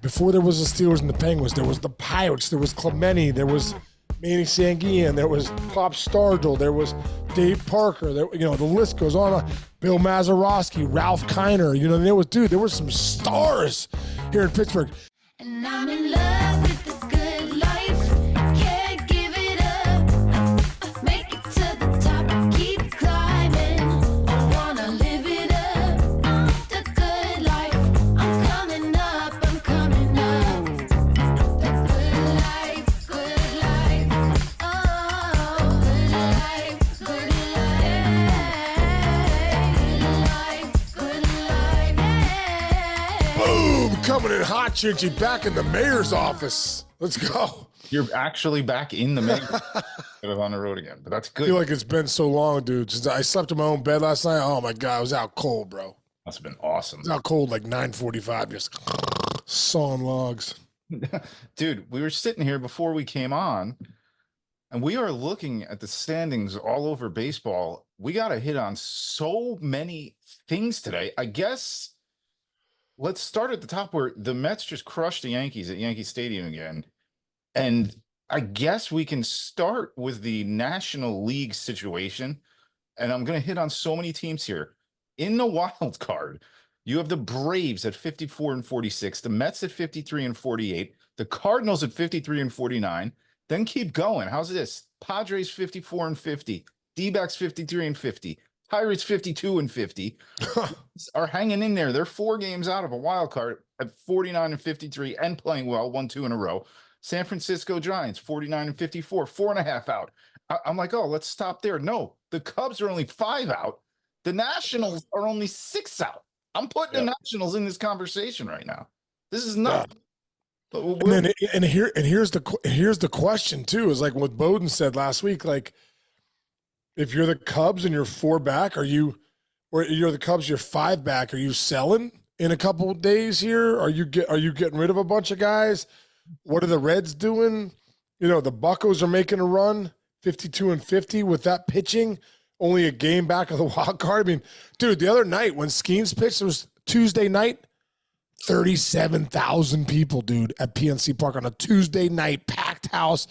before there was the Steelers and the Penguins, there was the Pirates, there was Clemente, there was Manny Sanguian, there was Pop Stargell, there was Dave Parker, there, the list goes on. Bill Mazeroski, Ralph Kiner, there were some stars here in Pittsburgh. And I'm in love with the good life. Can't give it up. Make it to the top. Keep climbing. I wanna live it up. The good life. I'm coming up. I'm coming up. The good life. Good life. Oh, good life. Good life. Good life. Yeah. Boom! Coming in hot, Chinchy, back in the mayor's office. Let's go. You're actually back in the main on the road again, but that's I good. feel like it's been so long, dude. Since I slept in my own bed last night. Oh my God, I was out cold, bro. Must have been awesome. I was out cold like 9:45, just sawing logs. Dude, we were sitting here before we came on, and we are looking at the standings all over baseball. We got to hit on so many things today. I guess let's start at the top where the Mets just crushed the Yankees at Yankee Stadium again. And I guess we can start with the National League situation. And I'm going to hit on so many teams here. In the wild card, you have the Braves at 54 and 46, the Mets at 53 and 48, the Cardinals at 53 and 49. Then keep going. How's this? Padres 54 and 50, D-backs 53 and 50, Pirates 52 and 50 are hanging in there. They're 4 games out of a wild card at 49 and 53 and playing well, 1-2 in a row. San Francisco Giants 49 and 54, 4.5 out. I'm like, oh, let's stop there. No, the Cubs are only 5 out. The Nationals are only 6 out. I'm putting the Nationals in this conversation right now. This is nuts. Here's the question too, is like what Bowden said last week, like if you're the Cubs and you're 4 back, or you're the Cubs, you're 5 back, are you selling in a couple of days here? Are you getting rid of a bunch of guys? What are the Reds doing? The Buccos are making a run, 52 and 50 with that pitching, only a game back of the wild card. I mean, dude, the other night when Skeens pitched, it was Tuesday night, 37,000 people, dude, at PNC Park on a Tuesday night, packed house.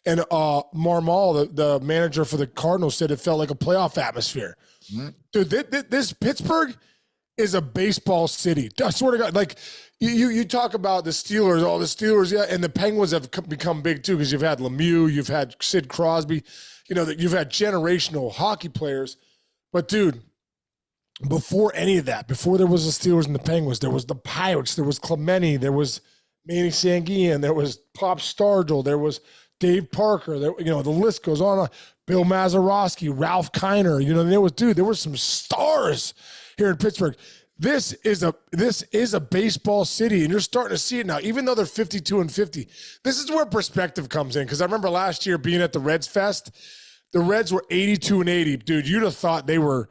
And Marmol, the manager for the Cardinals, said it felt like a playoff atmosphere. Mm-hmm. Dude, this Pittsburgh is a baseball city. I swear to God, like you talk about the Steelers, all the Steelers, yeah, and the Penguins have become big too because you've had Lemieux, you've had Sid Crosby, you've had generational hockey players. But dude, before any of that, before there was the Steelers and the Penguins, there was the Pirates, there was Clemente, there was Manny Sanguian, there was Pop Stargell, there was Dave Parker, the list goes on. Bill Mazeroski, Ralph Kiner, there were some stars here in Pittsburgh. This is a baseball city, and you're starting to see it now. Even though they're 52 and 50, this is where perspective comes in. Because I remember last year being at the Reds Fest, the Reds were 82 and 80. Dude, you'd have thought they were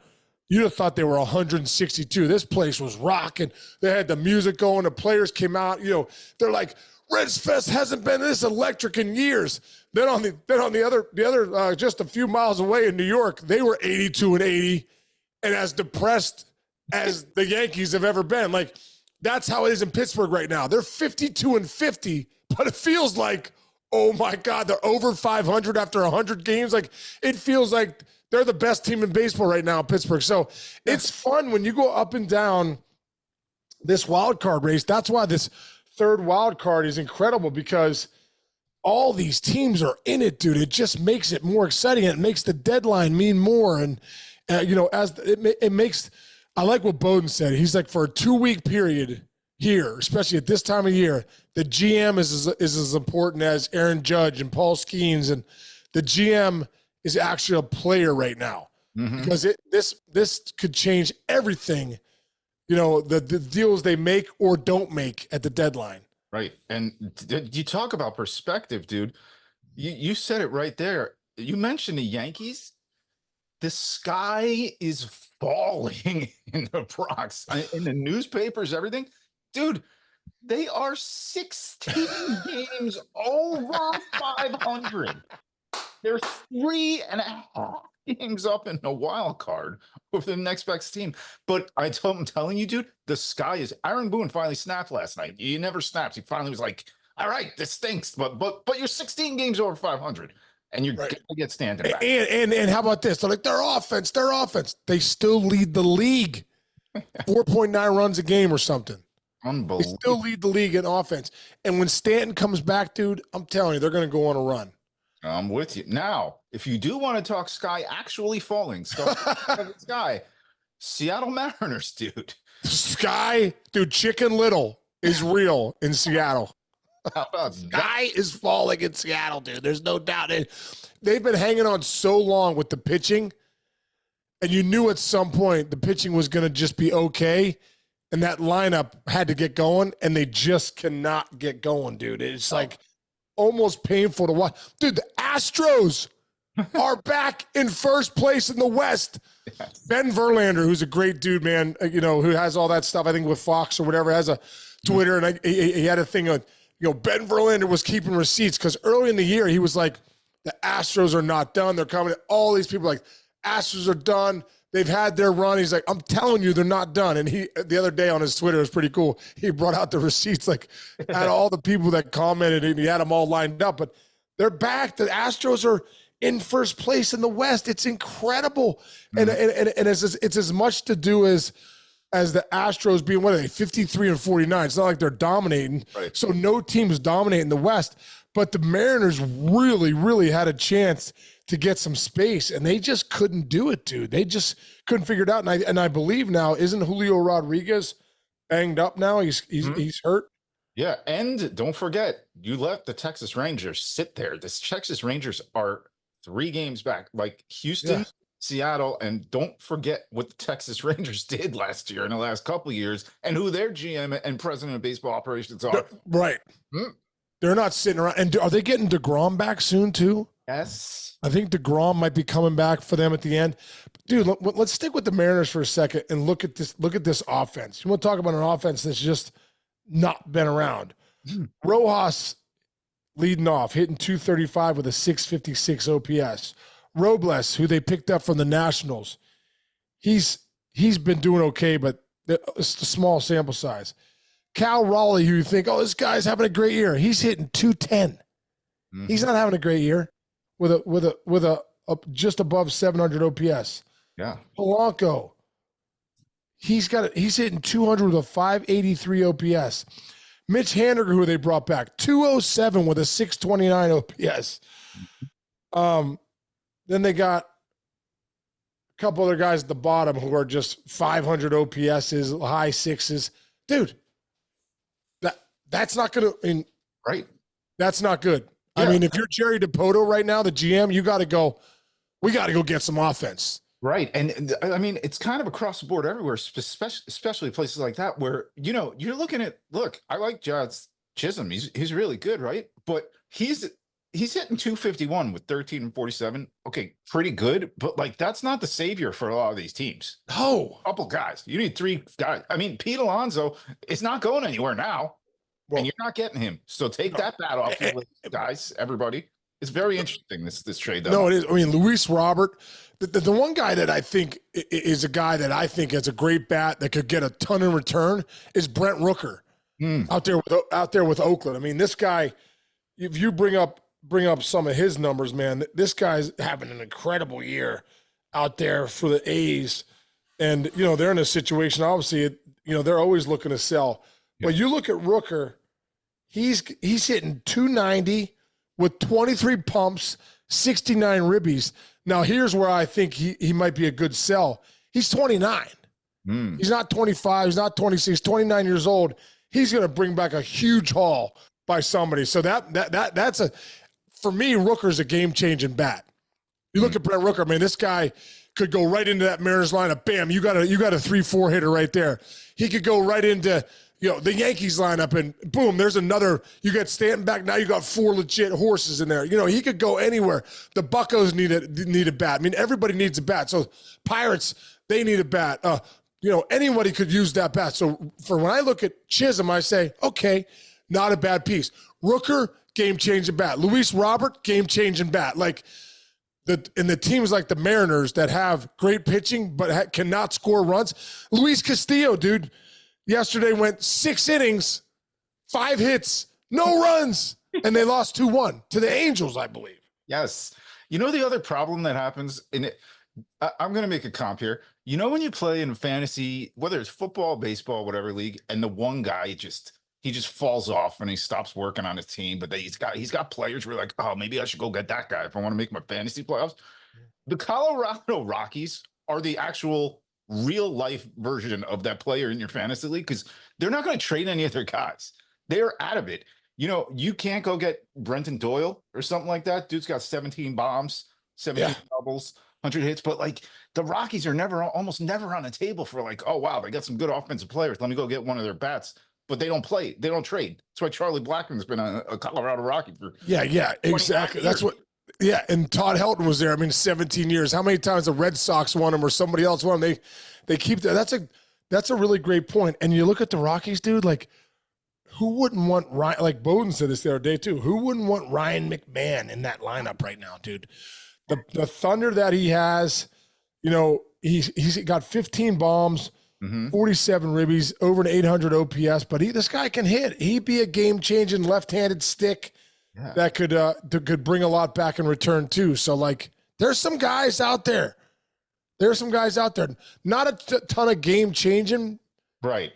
162. This place was rocking. They had the music going. The players came out. They're like, Reds Fest hasn't been this electric in years. Then on the other just a few miles away in New York, they were 82 and 80, and as depressed as the Yankees have ever been. Like, that's how it is in Pittsburgh right now. They're 52 and 50, but it feels like, oh my God, they're over 500 after 100 games. Like, it feels like they're the best team in baseball right now in Pittsburgh. So it's fun when you go up and down this wild card race. That's why this third wild card is incredible, because all these teams are in it, dude. It just makes it more exciting. It makes the deadline mean more. And, it makes – I like what Bowden said. He's like, for a 2-week period here, especially at this time of year, the GM is as important as Aaron Judge and Paul Skeens, and the GM is actually a player right now, because this could change everything. The deals they make or don't make at the deadline. Right. And you talk about perspective, dude. You said it right there. You mentioned the Yankees. The sky is falling in the Bronx, in the newspapers, everything. Dude, they are 16 games over 500. They're 3.5 games up in a wild card over the next best team. But I'm telling you, dude, the sky is. Aaron Boone finally snapped last night. He never snaps. He finally was like, "All right, this stinks, but you're 16 games over 500, and you're Right. gonna get standing back." And how about this? They're like, their offense. They still lead the league. 4.9 runs a game or something. They Unbelievable. still lead the league in offense. And when Stanton comes back, dude, I'm telling you, they're going to go on a run. I'm with you. Now, if you do want to talk sky actually falling, sky, Seattle Mariners, dude. Sky, dude, Chicken Little is real in Seattle. How about that? Sky is falling in Seattle, dude. There's no doubt. They've been hanging on so long with the pitching, and you knew at some point the pitching was going to just be okay, and that lineup had to get going, and they just cannot get going, dude. It's like almost painful to watch. Dude, the Astros are back in first place in the West. Yes. Ben Verlander, who's a great dude, man, who has all that stuff, I think with Fox or whatever, has a Twitter, and he had a thing on, Ben Verlander was keeping receipts because early in the year, he was like, the Astros are not done. They're coming. All these people are like, Astros are done. They've had their run. He's like, I'm telling you, they're not done. And he, the other day on his Twitter, it was pretty cool. He brought out the receipts, like, had all the people that commented, and he had them all lined up. But they're back. The Astros are in first place in the West. It's incredible. And it's as much to do as the Astros being, what are they, 53 and 49. It's not like they're dominating. Right. So no team is dominating the West. But the Mariners really, really had a chance to get some space, and they just couldn't do it, dude. They just couldn't figure it out. And I believe now, isn't Julio Rodriguez banged up now? He's hurt. Yeah, and don't forget, you let the Texas Rangers sit there. The Texas Rangers are 3 games back, like Houston, Seattle, and don't forget what the Texas Rangers did last year in the last couple of years, and who their GM and president of baseball operations are. Right. They're not sitting around. And are they getting DeGrom back soon too? Yes. I think DeGrom might be coming back for them at the end. Dude, let's stick with the Mariners for a second and look at this offense. You want to talk about an offense that's just not been around. Rojas leading off, hitting 235 with a 656 OPS. Robles, who they picked up from the Nationals, he's been doing okay, but it's a small sample size. Cal Raleigh, who you think, oh, this guy's having a great year. He's hitting 210. He's not having a great year with a just above 700 OPS. Yeah. Polanco, he's hitting 200 with a 583 OPS. Mitch Haniger, who they brought back, 207 with a 629 OPS. Then they got a couple other guys at the bottom who are just 500 OPSs, high sixes. Dude, that's not going to – right. That's not good. Yeah. I mean, if you're Jerry DiPoto right now, the GM, you got to go – we got to go get some offense. Right. And I mean, it's kind of across the board everywhere, especially places like that where, you're looking at, look, I like Josh Chisholm. He's really good, right? But he's hitting 251 with 13 and 47. Okay, pretty good. But, that's not the savior for a lot of these teams. No. A couple guys. You need 3 guys. I mean, Pete Alonso is not going anywhere now. Well, and you're not getting him. So take that bat off your list, guys, everybody. It's very interesting, this trade, though. No, it is. I mean, Luis Robert, the one guy that I think is a guy that I think has a great bat that could get a ton in return is Brent Rooker out there with Oakland. I mean, this guy, if you bring up some of his numbers, man, this guy's having an incredible year out there for the A's. And, they're in a situation, obviously, they're always looking to sell. Yeah. But you look at Rooker, he's hitting 290 with 23 pumps, 69 ribbies. Now, here's where I think he might be a good sell. He's 29. He's not 25. He's not 26. 29 years old. He's going to bring back a huge haul by somebody. So that's for me, Rooker's a game-changing bat. You look at Brent Rooker, man, this guy could go right into that Mariners lineup. Bam, you got a 3-4 hitter right there. He could go right into the Yankees lineup, and boom, there's another. You got Stanton back. Now you got 4 legit horses in there. He could go anywhere. The Buccos need a bat. I mean, everybody needs a bat. So Pirates, they need a bat. Anybody could use that bat. So for when I look at Chisholm, I say, okay, not a bad piece. Rooker, game-changing bat. Luis Robert, game-changing bat. the teams like the Mariners that have great pitching but cannot score runs. Luis Castillo, dude, yesterday went 6 innings, 5 hits, no runs, and they lost 2-1 to the Angels, I believe. Yes. You know the other problem that happens in it. I'm going to make a comp here. You know when you play in fantasy, whether it's football, baseball, whatever league, and the one guy just falls off and he stops working on his team, but he's got players who are like, oh, maybe I should go get that guy if I want to make my fantasy playoffs. The Colorado Rockies are the actual real life version of that player in your fantasy league because they're not going to trade any of their guys. They're out of it. You know, you can't go get Brenton Doyle or something like that. Dude's got 17 bombs, 17 doubles, 100 hits, but like the Rockies are almost never on the table for like, oh wow, they got some good offensive players. Let me go get one of their bats. But they don't play. They don't trade. That's why Charlie Blackmon's been a Colorado Rocky for Exactly. That's what. Yeah, and Todd Helton was there. I mean, 17 years. How many times the Red Sox won him or somebody else won him? They keep that. That's a really great point. And you look at the Rockies, dude. Like, who wouldn't want Ryan? Like Bowden said this the other day too. Who wouldn't want Ryan McMahon in that lineup right now, dude? The thunder that he has. You know, he's got 15 bombs. 47 ribbies, over an 800 OPS, but this guy can hit. He'd be a game-changing left-handed stick that could bring a lot back in return too. So, like, there's some guys out there. Not a ton of game-changing. Right.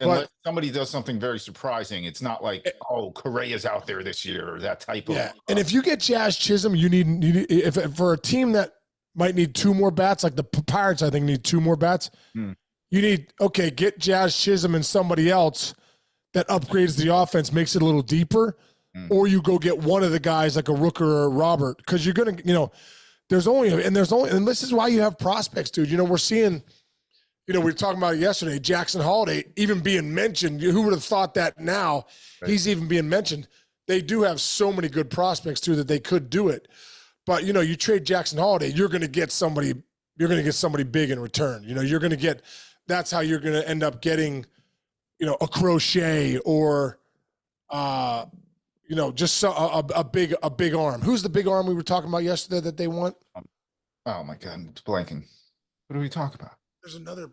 Unless somebody does something very surprising. It's not like, oh, Correa's out there this year or that type of. And if you get Jazz Chisholm, you need if for a team that might need 2 more bats, like the Pirates, I think need 2 more bats. You need, get Jazz Chisholm and somebody else that upgrades the offense, makes it a little deeper, or you go get one of the guys like a Rooker or a Robert, because you're going to, and this is why you have prospects, dude. You know, we're seeing, we were talking about it yesterday, Jackson Holiday even being mentioned. Who would have thought that now he's even being mentioned? They do have so many good prospects, too, that they could do it. But, you trade Jackson Holiday, you're going to get somebody big in return. You're going to get. That's how you're going to end up getting, a Crochet or, just a big arm. Who's the big arm we were talking about yesterday that they want? Oh my God, it's blanking. What are we talking about? There's another.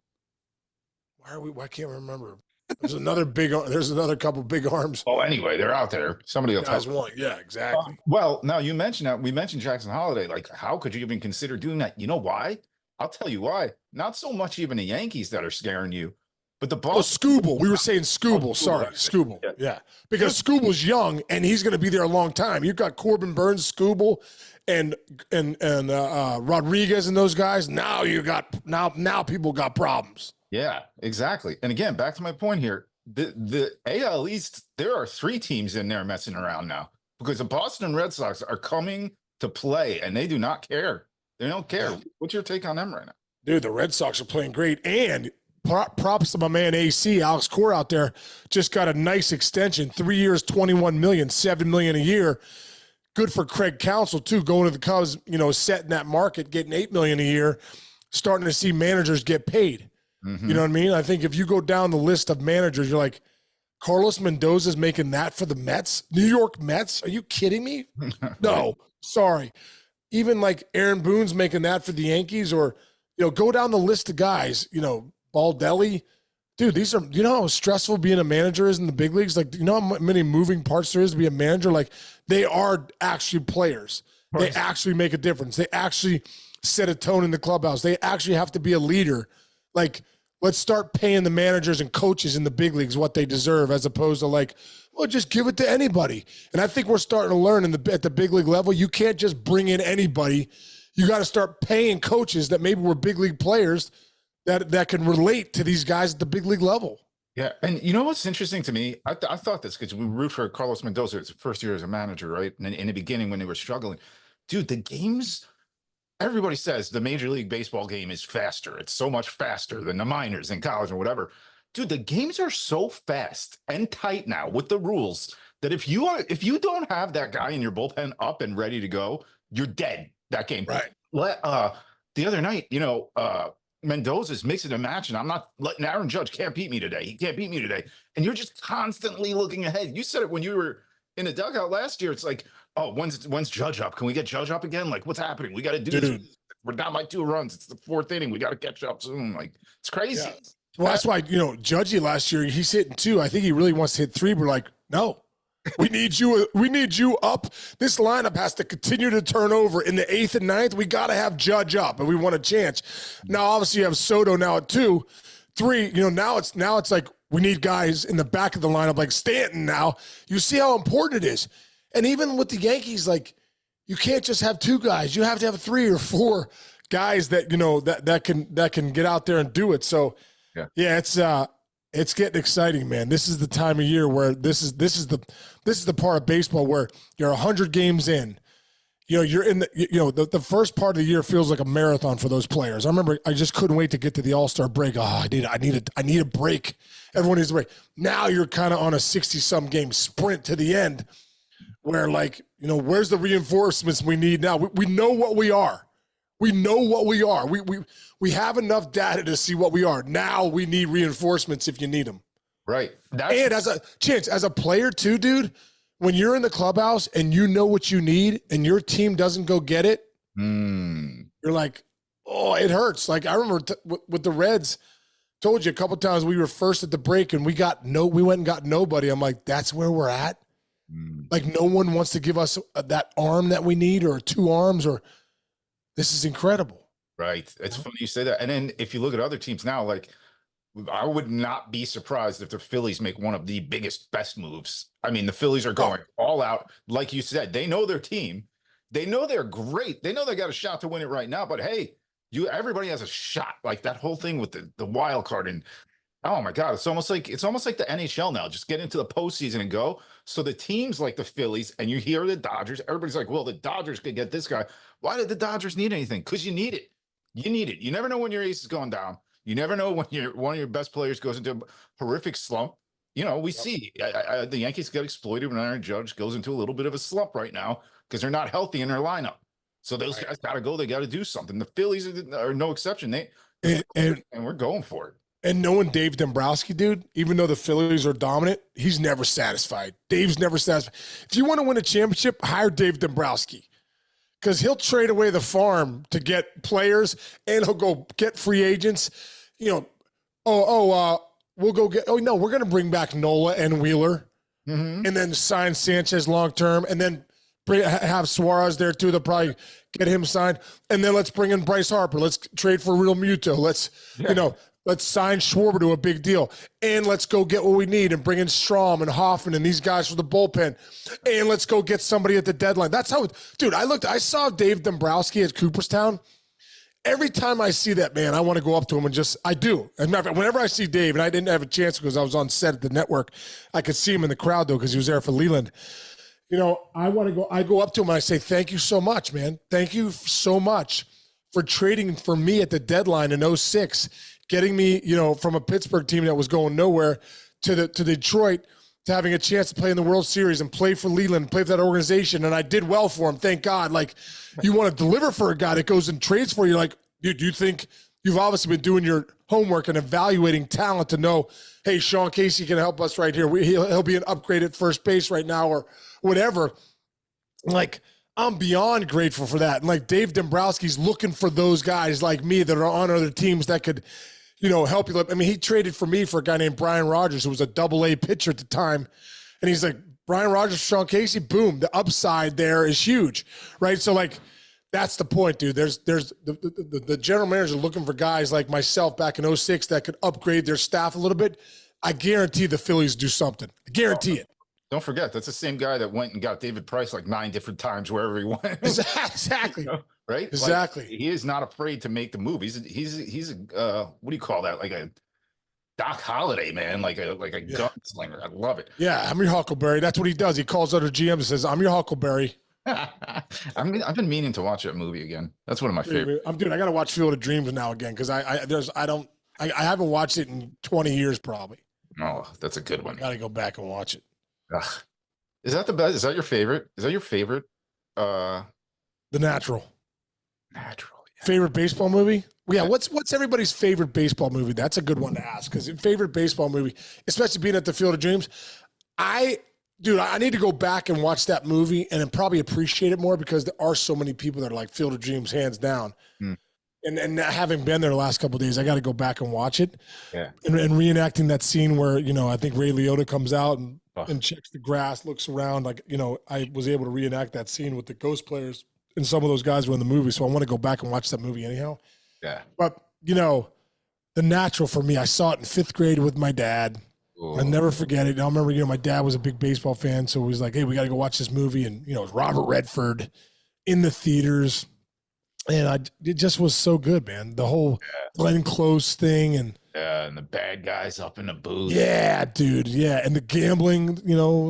Why can't we remember? There's another there's another couple big arms. Oh, anyway, they're out there. Somebody will tell one. Yeah, exactly. Well, now you mentioned that. We mentioned Jackson Holiday. Like, how could you even consider doing that? You know why? I'll tell you why. Not so much even the Yankees that are scaring you, but the Boston. Scooble. We were saying Scooble. Sorry, Scooble. Yeah. Because Scooble's young and he's going to be there a long time. You've got Corbin Burns, Scooble, and Rodriguez and those guys. Now now people got problems. Yeah, exactly. And again, back to my point here. The AL East, there are 3 teams in there messing around now because the Boston Red Sox are coming to play and they do not care. They don't care. What's your take on them right now? Dude, the Red Sox are playing great. And props to my man AC, Alex Cora out there, just got a nice extension. 3 years, $21 million, $7 million a year. Good for Craig Counsell, too, going to the Cubs, setting that market, getting $8 million a year, starting to see managers get paid. You know what I mean? I think if you go down the list of managers, you're like, Carlos Mendoza's making that for the Mets? New York Mets? Are you kidding me? No, sorry. Even like Aaron Boone's making that for the Yankees, or, go down the list of guys, Baldelli. Dude, these are, how stressful being a manager is in the big leagues? Like, how many moving parts there is to be a manager? Like, they are actually players. They actually make a difference. They actually set a tone in the clubhouse. They actually have to be a leader. Like, let's start paying the managers and coaches in the big leagues what they deserve, as opposed to like, well, just give it to anybody. And I think we're starting to learn at the big league level, you can't just bring in anybody. You got to start paying coaches that maybe were big league players that can relate to these guys at the big league level. Yeah, and you know what's interesting to me? I thought this because we root for Carlos Mendoza. It's the first year as a manager, right? And in the beginning when they were struggling, dude, the games. Everybody says the Major League Baseball game is faster. It's so much faster than the minors in college or whatever. Dude, the games are so fast and tight now with the rules that if you don't have that guy in your bullpen up and ready to go, you're dead that game. Right. The other night, Mendoza's mixing a match, and I'm not letting Aaron Judge can't beat me today. He can't beat me today. And you're just constantly looking ahead. You said it when you were in the dugout last year, it's like, oh, when's Judge up? Can we get Judge up again? Like, what's happening? We got to do Dude. this. We're down by 2 runs. It's the 4th inning. We got to catch up soon. Like, it's crazy. Yeah. Well, that's why, Judgy last year, he's hitting 2. I think he really wants to hit 3. We're like, no, we need you. We need you up. This lineup has to continue to turn over in the 8th and 9th. We got to have Judge up, and we want a chance. Now, obviously, you have Soto now at 2, 3. Now it's like we need guys in the back of the lineup like Stanton. Now you see how important it is, and even with the Yankees, like you can't just have 2 guys. You have to have 3 or 4 guys that that can get out there and do it. So. Yeah, it's getting exciting, man. This is the time of year where this is the part of baseball where you're 100 games in. You're in the first part of the year feels like a marathon for those players. I remember I just couldn't wait to get to the All-Star break. Oh, I need a break. Everyone needs a break. Now you're kind of on a 60-some game sprint to the end where where's the reinforcements we need now? We know what we are. We know what we are. We have enough data to see what we are. Now we need reinforcements if you need them. Right. And as a player too, dude, when you're in the clubhouse and you know what you need and your team doesn't go get it, you're like, oh, it hurts. Like I remember with the Reds, told you a couple times we were first at the break and we went and got nobody. I'm like, that's where we're at. Like no one wants to give us that arm that we need or 2 arms or this is incredible. Right. It's funny you say that. And then if you look at other teams now, like I would not be surprised if the Phillies make one of the biggest, best moves. I mean, the Phillies are going all out. Like you said, they know their team. They know they're great. They know they got a shot to win it right now. But hey, everybody has a shot. Like that whole thing with the wild card and oh my God, it's almost like the NHL now. Just get into the postseason and go. So the teams like the Phillies and you hear the Dodgers, everybody's like, well, the Dodgers could get this guy. Why did the Dodgers need anything? Because you need it. You need it. You never know when your ace is going down. You never know when one of your best players goes into a horrific slump. We see the Yankees get exploited when Aaron Judge goes into a little bit of a slump right now because they're not healthy in their lineup. So those guys got to go. They got to do something. The Phillies are no exception. And we're going for it. And knowing Dave Dombrowski, dude, even though the Phillies are dominant, he's never satisfied. Dave's never satisfied. If you want to win a championship, hire Dave Dombrowski because he'll trade away the farm to get players and he'll go get free agents. We'll go get – we're going to bring back Nola and Wheeler and then sign Sanchez long-term and then have Suarez there too. They'll probably get him signed. And then let's bring in Bryce Harper. Let's trade for Real Muto. Let's sign Schwarber to a big deal. And let's go get what we need and bring in Strom and Hoffman and these guys for the bullpen. And let's go get somebody at the deadline. That's how dude, I saw Dave Dombrowski at Cooperstown. Every time I see that man, I want to go up to him and I do. As a matter of fact, whenever I see Dave, and I didn't have a chance because I was on set at the network, I could see him in the crowd though, because he was there for Leland. I go up to him and I say, thank you so much, man. Thank you so much for trading for me at the deadline in 06. Getting me, from a Pittsburgh team that was going nowhere to Detroit to having a chance to play in the World Series and play for Leland, play for that organization. And I did well for him. Thank God. Like you want to deliver for a guy that goes and trades for you. Like, dude, you think you've obviously been doing your homework and evaluating talent to know, hey, Sean Casey can help us right here. He'll be an upgrade at first base right now or whatever. Like, I'm beyond grateful for that. And like Dave Dombrowski's looking for those guys like me that are on other teams that could, help you. I mean, he traded for me for a guy named Brian Rogers, who was a AA pitcher at the time. And he's like, Brian Rogers, Sean Casey, boom, the upside there is huge, right? So like, that's the point, dude. There's the general manager looking for guys like myself back in 06 that could upgrade their staff a little bit. I guarantee the Phillies do something. I guarantee it. Don't forget, that's the same guy that went and got David Price like 9 different times wherever he went. Exactly. Right? Exactly. Like, he is not afraid to make the move. He's a what do you call that? Like a Doc Holliday, man, like a gunslinger. I love it. Yeah, I'm your Huckleberry. That's what he does. He calls other GMs and says, I'm your Huckleberry. I've been meaning to watch that movie again. That's one of my favorite. I got to watch Field of Dreams now again because I haven't watched it in 20 years probably. Oh, that's a good one. Got to go back and watch it. Ugh. Is that the best? Is that your favorite? The Natural. Yeah. Favorite baseball movie? Yeah. What's everybody's favorite baseball movie? That's a good one to ask because favorite baseball movie, especially being at the Field of Dreams. Dude, I need to go back and watch that movie and then probably appreciate it more because there are so many people that are like Field of Dreams, hands down. Hmm. And having been there the last couple of days, I got to go back and watch it. Yeah. And reenacting that scene where, I think Ray Liotta comes out Oh. and checks the grass, looks around. Like, I was able to reenact that scene with the Ghost players and some of those guys were in the movie. So I want to go back and watch that movie anyhow. Yeah. But, The Natural for me, I saw it in 5th grade with my dad. Ooh. I never forget it. I remember, my dad was a big baseball fan, so he was like, "Hey, we got to go watch this movie." And it was Robert Redford in the theaters, and it just was so good, man. The whole Glenn Close thing, and and the bad guys up in the booth. yeah, dude, yeah, and the gambling,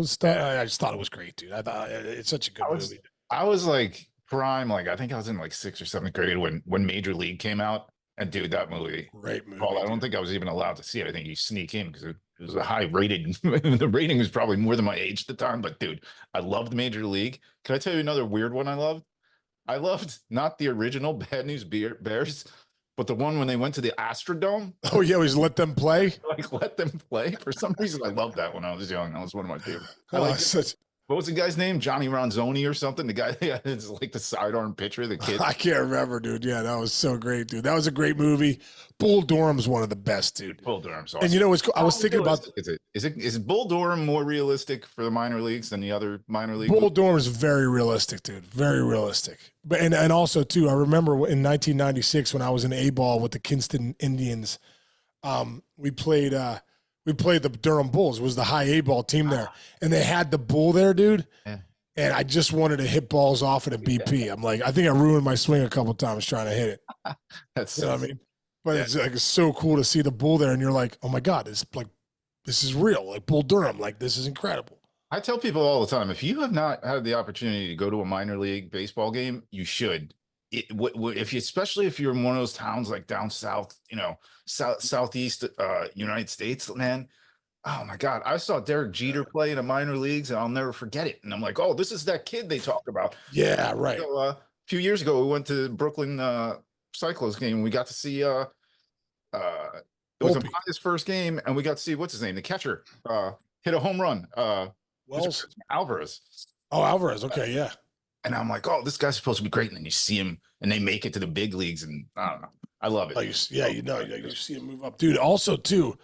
stuff. I just thought it was great, dude. I thought it's such a good movie. I was like prime, like I think I was in like 6th or 7th grade when Major League came out, and dude, that movie. Great movie. Well, I don't think I was even allowed to see it. I think you sneak in because it was a high rated. The rating was probably more than my age at the time. But dude, I loved Major League. Can I tell you another weird one I loved? I loved not the original Bad News Bears, but the one when they went to the Astrodome. Oh yeah, we just let them play. Like let them play. For some reason, I loved that when I was young. That was one of my favorites. I Oh, like such. what was the guy's name? Johnny Ronzoni or something? The guy is like the sidearm pitcher, the kid. I can't remember, dude. Yeah, that was so great, dude. That was a great movie. Bull Durham's one of the best, dude. Bull Durham's awesome. And what's cool? I was thinking about Is Bull Durham more realistic for the minor leagues than the other minor league? Bull Durham is very realistic, dude. Very realistic. But and also too, I remember in 1996 when I was in A-ball with the Kinston Indians, we played the Durham Bulls. It was the high A-ball team there, and they had the bull there, dude. Yeah. And I just wanted to hit balls off at a BP. I'm like, I think I ruined my swing a couple times trying to hit it. That's You know what I mean? But it's like it's so cool to see the bull there, and you're like, oh my god, this is real. Like Bull Durham, like this is incredible. I tell people all the time, if you have not had the opportunity to go to a minor league baseball game, you should. Especially if you're in one of those towns like down south, southeast United States, man. Oh my God, I saw Derek Jeter play in the minor leagues, and I'll never forget it. And I'm like, oh, this is that kid they talk about. Yeah, right. So, a few years ago, we went to Brooklyn Cyclos game. And we got to see. It was Opie. his first game, and we got to see what's his name, the catcher, hit a home run. Wells. Alvarez. Oh, Alvarez. Okay, yeah. And I'm like, oh, this guy's supposed to be great. And then you see him, and they make it to the big leagues, and I don't know. I love it. Oh, you see him move up, dude. Also, too,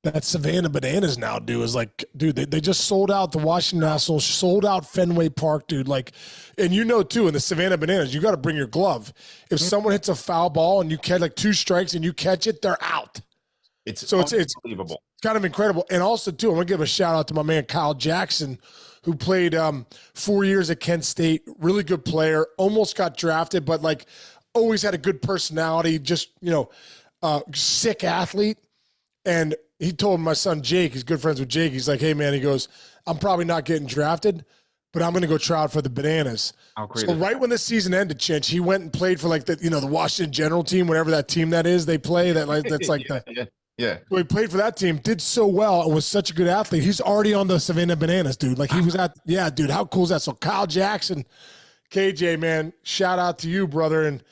that Savannah Bananas now, dude, is like, dude, they just sold out the Washington Nationals, sold out Fenway Park, dude. Like, and too, in the Savannah Bananas, you got to bring your glove. If someone hits a foul ball and you catch like 2 strikes and you catch it, they're out. It's It's unbelievable. kind of incredible. And also, too, I'm going to give a shout out to my man, Kyle Jackson, who played 4 years at Kent State. Really good player. Almost got drafted, but like always had a good personality. Just, sick athlete. And he told my son, Jake, he's good friends with Jake. He's like, hey, man, he goes, I'm probably not getting drafted, but I'm going to go try out for the Bananas. So right when the season ended, Chinch, he went and played for like the Washington General team, whatever that team that is they play. That's like Yeah. So he played for that team, did so well, and was such a good athlete. He's already on the Savannah Bananas, dude. Like he was dude, how cool is that? So Kyle Jackson, KJ, man, shout out to you, brother. And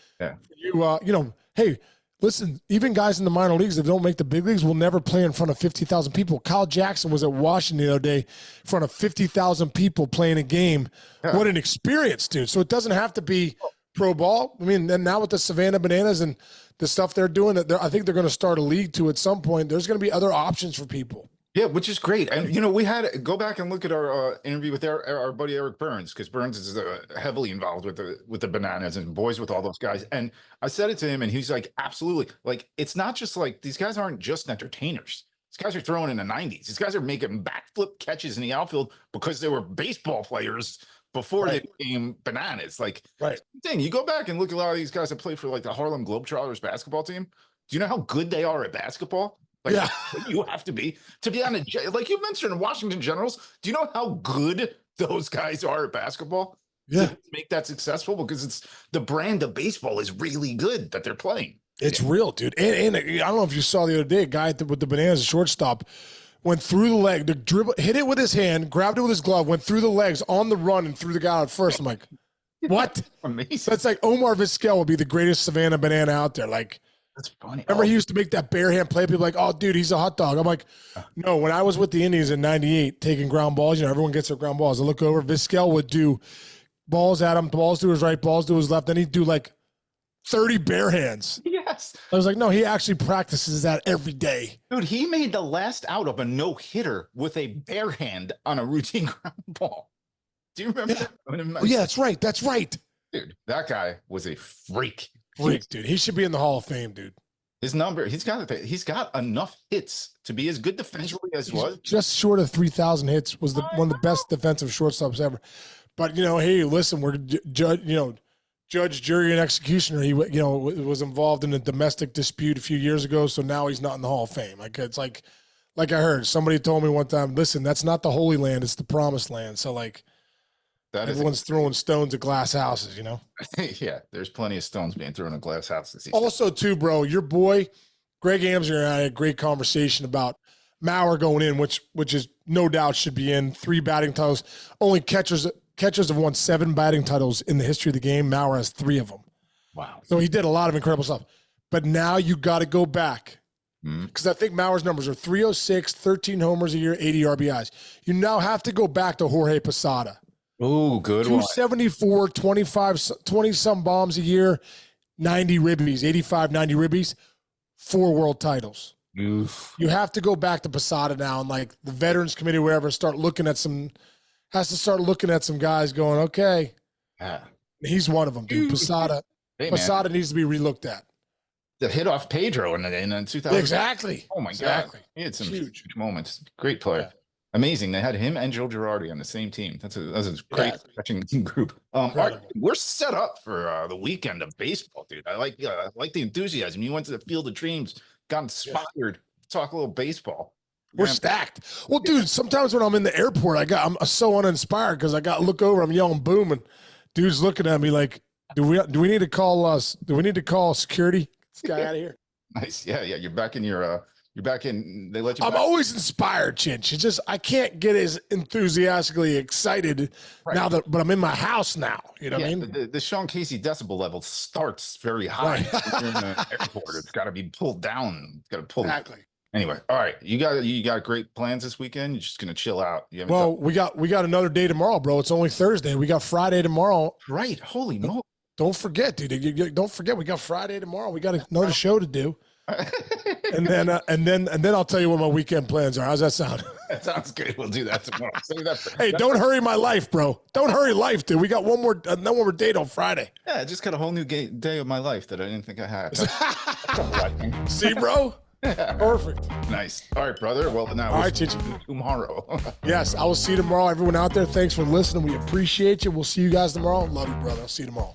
you, hey, listen, even guys in the minor leagues that don't make the big leagues will never play in front of 50,000 people. Kyle Jackson was at Washington the other day in front of 50,000 people playing a game. Yeah. What an experience, dude. So it doesn't have to be pro ball. I mean, and now with the Savannah Bananas and the stuff they're doing, I think they're going to start a league too at some point. There's going to be other options for people. Yeah, which is great. And, we had go back and look at our interview with our buddy Eric Burns, because Burns is heavily involved with the Bananas and Boys with all those guys. And I said it to him, and he's like, absolutely. Like, it's not just like these guys aren't just entertainers. These guys are throwing in the 90s. These guys are making backflip catches in the outfield because they were baseball players before they became Bananas. Like, thing, you go back and look at a lot of these guys that play for like the Harlem Globetrotters basketball team. Do you know how good they are at basketball? Like, you have to be on like you mentioned, Washington Generals. Do you know how good those guys are at basketball? Yeah, to make that successful, because it's the brand of baseball is really good that they're playing. It's real, dude. And I don't know if you saw the other day, a guy with the Bananas shortstop went through the leg, the dribble, hit it with his hand, grabbed it with his glove, went through the legs on the run, and threw the guy out first. I'm like, what? Amazing. That's like Omar Vizquel would be the greatest Savannah Banana out there. Like, That's funny. Remember, he used to make that bare hand play. People like, oh, dude, he's a hot dog. I'm like, no. When I was with the Indians in '98, taking ground balls, everyone gets their ground balls. I look over, Vizquel would do balls at him, balls to his right, balls to his left. Then he'd do like 30 bare hands. Yes. I was like, no, he actually practices that every day. Dude, he made the last out of a no-hitter with a bare hand on a routine ground ball. Do you remember that? Oh, yeah, that's right. That's right. Dude, that guy was a freak. Freak, dude. He should be in the Hall of Fame, dude. His number, he's got enough hits to be as good defensively as he was. Just short of 3,000 hits, was one of the best defensive shortstops ever. But, hey, listen, we're judge, jury, and executioner. He, was involved in a domestic dispute a few years ago, so now he's not in the Hall of Fame. It's like I heard somebody told me one time, listen, that's not the Holy Land, it's the Promised Land. So everyone's throwing stones at glass houses, Yeah, there's plenty of stones being thrown at glass houses. Also, too, bro, your boy Greg Amser and I had a great conversation about Mauer going in, which is no doubt should be in. 3 batting titles. Only catchers have won 7 batting titles in the history of the game. Mauer has 3 of them. Wow. So he did a lot of incredible stuff. But now you got to go back because I think Mauer's numbers are 306, 13 homers a year, 80 RBIs. You now have to go back to Jorge Posada. Oh, good one. 274, 20-some bombs a year, 90 ribbies, 85, 90 ribbies, 4 world titles. Oof. You have to go back to Posada now, and the Veterans Committee, wherever, start looking at some guys going, okay, he's one of them, dude. Posada, Posada needs to be relooked at. The hit off Pedro in 2000. Exactly. Oh my God, he had some huge moments. Great player. Yeah. Amazing. They had him and Joe Girardi on the same team. That's a great catching group. We're set up for the weekend of baseball, dude. I like the enthusiasm. You went to the Field of Dreams, got inspired to talk a little baseball. We're stacked. Well, dude, sometimes when I'm in the airport, I'm so uninspired because I got to look over, I'm yelling boom, and dude's looking at me like, do we need to call security? This guy out of here. Nice. Yeah. You're back in your they let you I'm back. always inspired, Chinch. It's just I can't get as enthusiastically excited now but I'm in my house now. You know what I mean? The Sean Casey decibel level starts very high. You're in the airport. It's got to be pulled down. It's got to pull exactly. Anyway, all right. You got great plans this weekend? You're just gonna chill out. Well, we got another day tomorrow, bro. It's only Thursday. We got Friday tomorrow. Right. Holy moly. Don't forget, dude. Don't forget we got Friday tomorrow. We got another show to do. and then I'll tell you what my weekend plans are. How's that sound? That sounds good. We'll do that tomorrow. Hey, don't hurry my life, bro. Don't hurry life, dude. We got one more date on Friday. Yeah, I just got a whole new day of my life that I didn't think I had. See, bro? Perfect. Nice. All right, brother. Well, now all right, Chichi. Tomorrow. Yes, I will see you tomorrow. Everyone out there, thanks for listening. We appreciate you. We'll see you guys tomorrow. Love you, brother. I'll see you tomorrow.